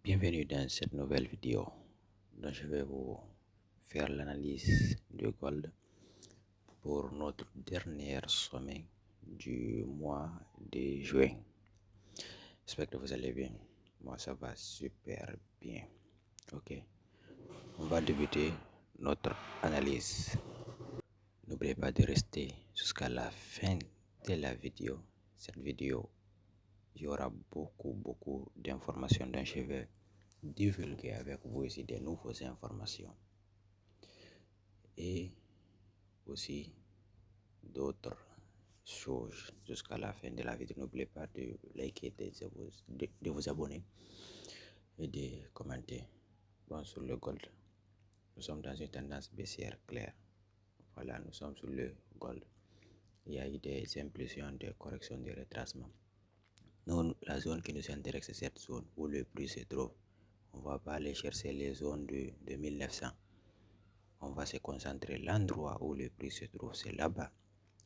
Bienvenue dans cette nouvelle vidéo dont je vais vous faire l'analyse du gold pour notre dernier sommet du mois de juin. J'espère que vous allez bien. Moi, ça va super bien. Ok, on va débuter notre analyse. N'oubliez pas de rester jusqu'à la fin de la vidéo. Cette vidéo, il y aura beaucoup d'informations dont je vais divulguer avec vous ici des nouvelles informations et aussi d'autres choses jusqu'à la fin de la vidéo. N'oubliez pas de liker, de vous abonner et de commenter. Bon, sur le gold, nous sommes dans une tendance baissière claire. Voilà, nous sommes sur le gold. Il y a eu des impulsions de correction de retracement. Nous, la zone qui nous intéresse, c'est cette zone où le prix se trouve. On ne va pas aller chercher les zones de 1900. On va se concentrer l'endroit où le prix se trouve. C'est là-bas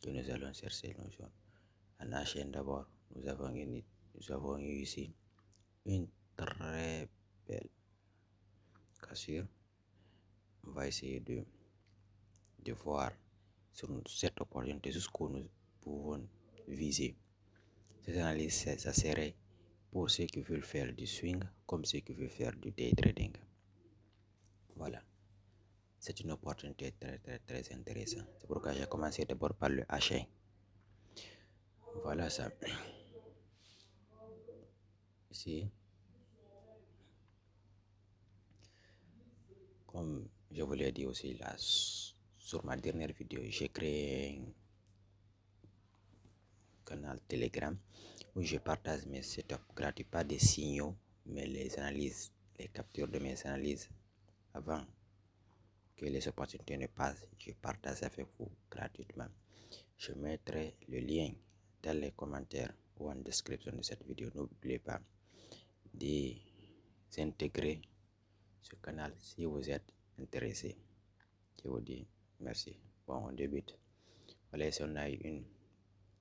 que nous allons chercher nos zones. En H1 d'abord, nous avons eu ici une très belle cassure. On va essayer de voir sur cette opportunité jusqu'où nous pouvons viser. Cette analyse, ça serait pour ceux qui veulent faire du swing comme ceux qui veulent faire du day trading. Voilà. C'est une opportunité très intéressante. C'est pourquoi j'ai commencé d'abord par le H1. Voilà ça. Ici, comme je vous l'ai dit aussi là, sur ma dernière vidéo, j'ai créé un canal Telegram où je partage mes setups gratuits, pas des signaux, mais les analyses, les captures de mes analyses avant que les opportunités ne passent. Je partage avec vous gratuitement. Je mettrai le lien dans les commentaires ou en description de cette vidéo. N'oubliez pas d'intégrer ce canal si vous êtes intéressé. Je vous dis merci. Bon, on débute. Voilà, ici on a eu une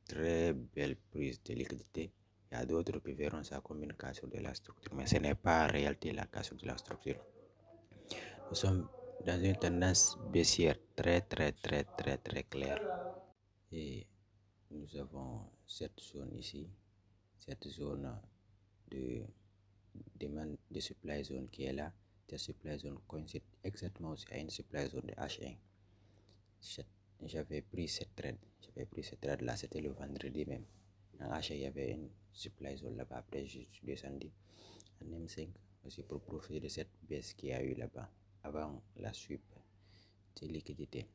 très belle prise de liquidité. Il y a d'autres qui verront ça comme une cassure de la structure, mais ce n'est pas en réalité la cassure de la structure. Nous sommes dans une tendance baissière très claire. Et nous avons cette zone ici, cette zone de demande de supply zone qui est là. Cette supply zone coïncide exactement aussi à une supply zone de H1. J'avais pris cette trade là, c'était le vendredi même. En H1, il y avait une supply zone là-bas. Après, je suis descendu en M5 aussi pour profiter de cette baisse qu'il y a eu là-bas avant la sweep de liquidité.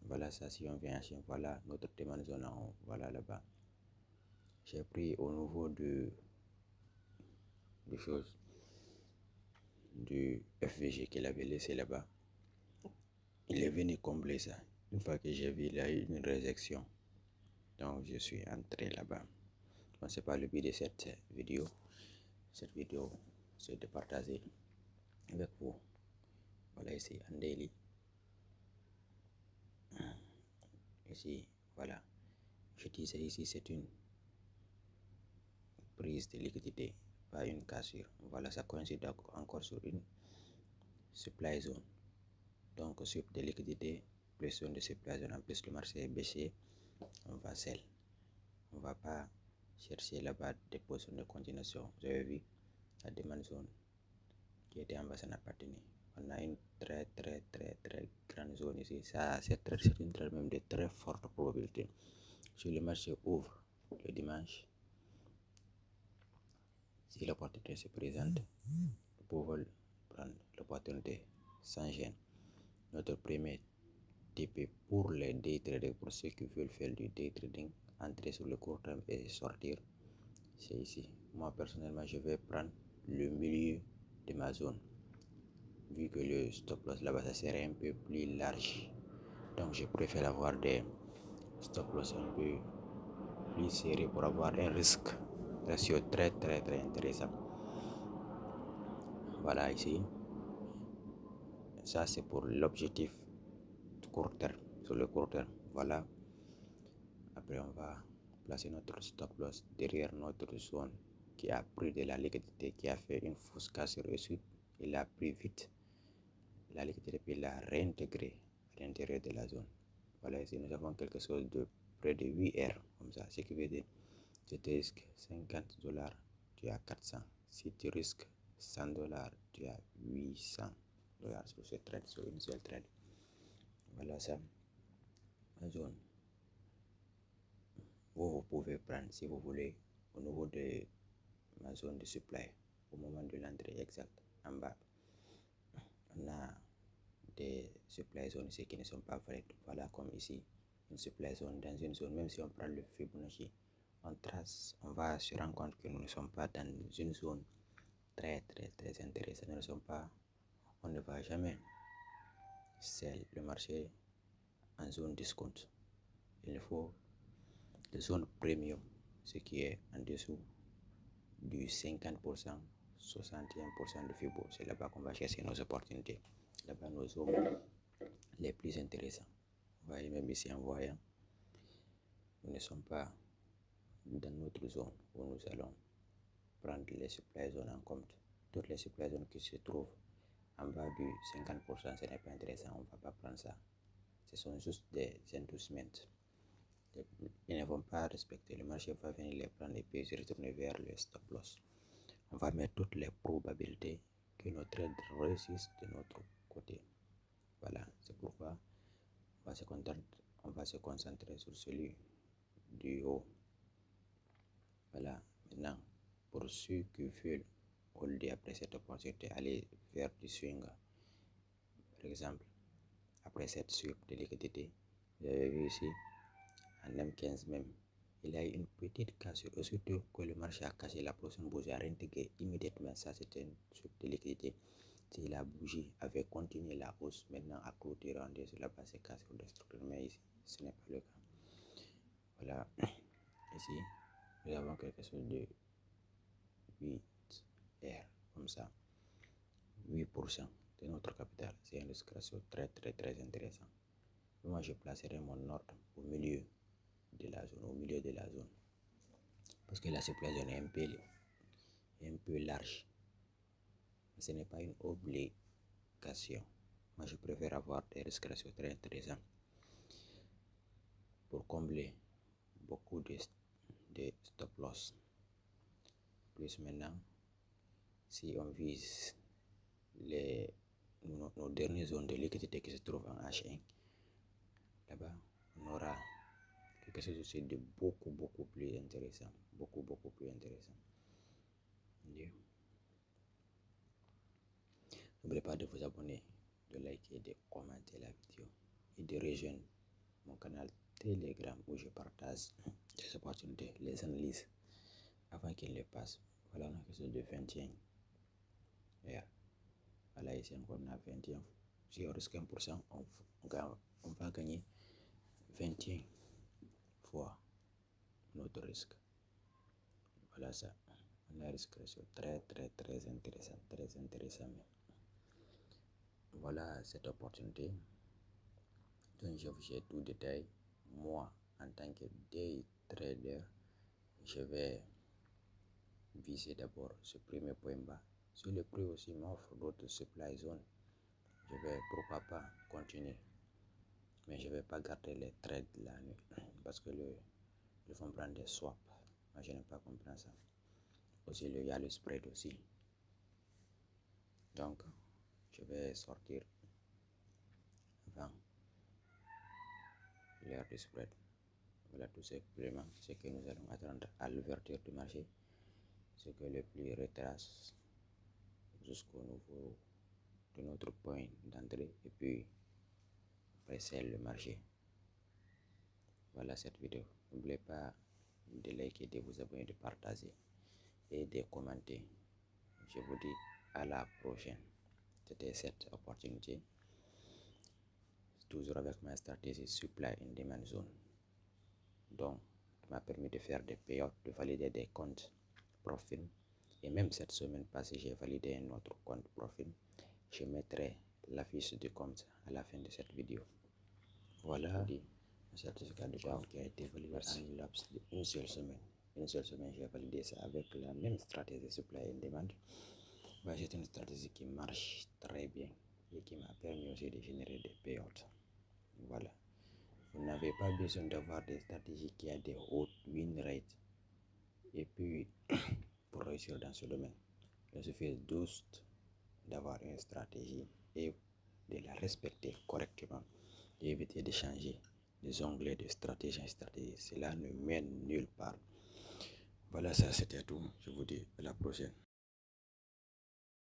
Voilà ça, si on vient H1, voilà notre demande zone en haut, voilà là-bas. J'ai pris au niveau de choses du FVG qu'il avait laissé là-bas. Il est venu combler ça. Une fois que j'ai vu, il a eu une réjection. Donc je suis entré là-bas. Bon, c'est pas le but de cette vidéo. Cette vidéo, c'est de partager avec vous. Voilà ici en daily. Ici, voilà. Je disais ici, c'est une prise de liquidité, pas une cassure. Voilà, ça coïncide encore sur une supply zone. Donc, sur des liquidités, plus zone de supply zone, en plus le marché est baissé, on va sell. On va pas chercher là-bas des positions de continuation. Vous avez vu la demande zone qui était en bas, ça n'a pas tenu. On a une très grande zone ici. Ça, c'est une trade même de très forte probabilité. Si le marché ouvre le dimanche, si l'opportunité se présente, nous pouvons prendre l'opportunité sans gêne. Notre premier tip pour les day traders, pour ceux qui veulent faire du day trading, entrer sur le court terme et sortir, c'est ici. Moi personnellement, je vais prendre le milieu de ma zone, vu que le stop loss là-bas ça serait un peu plus large. Donc je préfère avoir des stop loss un peu plus serrés pour avoir un risque ratio très intéressant. Voilà ici. Ça c'est pour l'objectif court terme, sur le court terme. Voilà. Après on va placer notre stop loss derrière notre zone qui a pris de la liquidité, qui a fait une fausse casse reçue, il a pris vite la liquidité puis l'a réintégré à l'intérieur de la zone. Voilà, ici nous avons quelque chose de près de 8 R, comme ça, ce qui veut dire si tu risques $50, tu as 400. Si tu risques $100, tu as $800 sur ce trade, sur une seule trade. Voilà ça, la zone. Vous pouvez prendre si vous voulez au niveau de ma zone de supply au moment de l'entrée exacte en bas. On a des supply zones ici qui ne sont pas vraies. Voilà, comme ici, une supply zone dans une zone. Même si on prend le Fibonacci, on trace, on va se rendre compte que nous ne sommes pas dans une zone très intéressante. Nous ne sommes pas, on ne va jamais sell le marché en zone discount. Il faut des zones premium, ce qui est en dessous du 50%, 61% de Fibo. C'est là-bas qu'on va chercher nos opportunités. Là-bas, nos zones les plus intéressants. Vous voyez, même ici en voyant, nous ne sommes pas dans notre zone où nous allons prendre les supply zones en compte. Toutes les supply zones qui se trouvent en bas du 50%, ce n'est pas intéressant, on ne va pas prendre ça. Ce sont juste des endorsements. Ils ne vont pas respecter. Le marché va venir les prendre et puis se retourner vers le stop loss. On va mettre toutes les probabilités que nos trades réussissent de notre côté. Voilà, c'est pourquoi on va se concentrer sur celui du haut. Voilà, maintenant, pour ceux qui veulent, holder après cette opportunité, aller vers du swing, par exemple, après cette sweep de liquidité, vous avez vu ici, en M15 même, il y a eu une petite cassure. Aussitôt que le marché a cassé, la prochaine bougie a réintégré immédiatement. Ça, c'était une sweep de liquidité. Si la bougie avait continué la hausse, maintenant à clôturer en dessous, la base est cassée ou destructeur. Mais ici, ce n'est pas le cas. Voilà, ici, nous avons quelque chose de 8 R, comme ça. 8% de notre capital. C'est un risque ratio très intéressant. Moi, je placerai mon ordre au milieu de la zone, parce que la supply zone est un peu large. Mais ce n'est pas une obligation. Moi, je préfère avoir des risques ratios très intéressants pour combler beaucoup de stop loss. Plus maintenant, si on vise nos dernières zones de liquidité qui se trouvent en H1, là-bas, on aura quelque chose aussi de beaucoup plus intéressant. Beaucoup plus intéressant. N'oubliez pas de vous abonner, de liker, de commenter la vidéo et de rejoindre mon canal Telegram où je partage des opportunités, les analyses avant qu'il les passe. Voilà, on a quelque chose de 21. Voilà, ici encore on a 21. Si on risque 1%, on va gagner 21 fois notre risque. Voilà ça. On a un risque très intéressant. Très intéressant même. Voilà cette opportunité dont je vous ai tout détail. Moi, en tant que day trader, je vais viser d'abord ce premier point bas. Si le prix aussi m'offre d'autres supply zones, je vais pourquoi pas continuer. Mais je ne vais pas garder les trades la nuit parce que ils vont prendre des swaps. Moi, je n'ai pas compris ça. Aussi, il y a le spread aussi. Donc, je vais sortir avant l'heure du spread. Voilà tout simplement ce que nous allons attendre à l'ouverture du marché. Ce que le prix retrace jusqu'au niveau de notre point d'entrée et puis après le marché. Voilà cette vidéo. N'oubliez pas de liker, de vous abonner, de partager et de commenter. Je vous dis à la prochaine. C'était cette opportunité, toujours avec ma stratégie supply and demand zone. Donc, qui m'a permis de faire des payouts, de valider des comptes profit. Et même cette semaine passée, j'ai validé un autre compte profit. Je mettrai la fiche de compte à la fin de cette vidéo. Voilà le certificat de banque qui a été validé en laps d'une seule semaine. une seule semaine, j'ai validé ça avec la même stratégie supply and demand. Bah, c'est une stratégie qui marche très bien et qui m'a permis aussi de générer des payouts. Voilà. Vous n'avez pas besoin d'avoir des stratégies qui ont des hautes win rates. Et puis, pour réussir dans ce domaine, il suffit juste d'avoir une stratégie et de la respecter correctement et éviter de changer les onglets de stratégie en stratégie. Cela ne mène nulle part. Voilà, ça c'était tout. Je vous dis à la prochaine.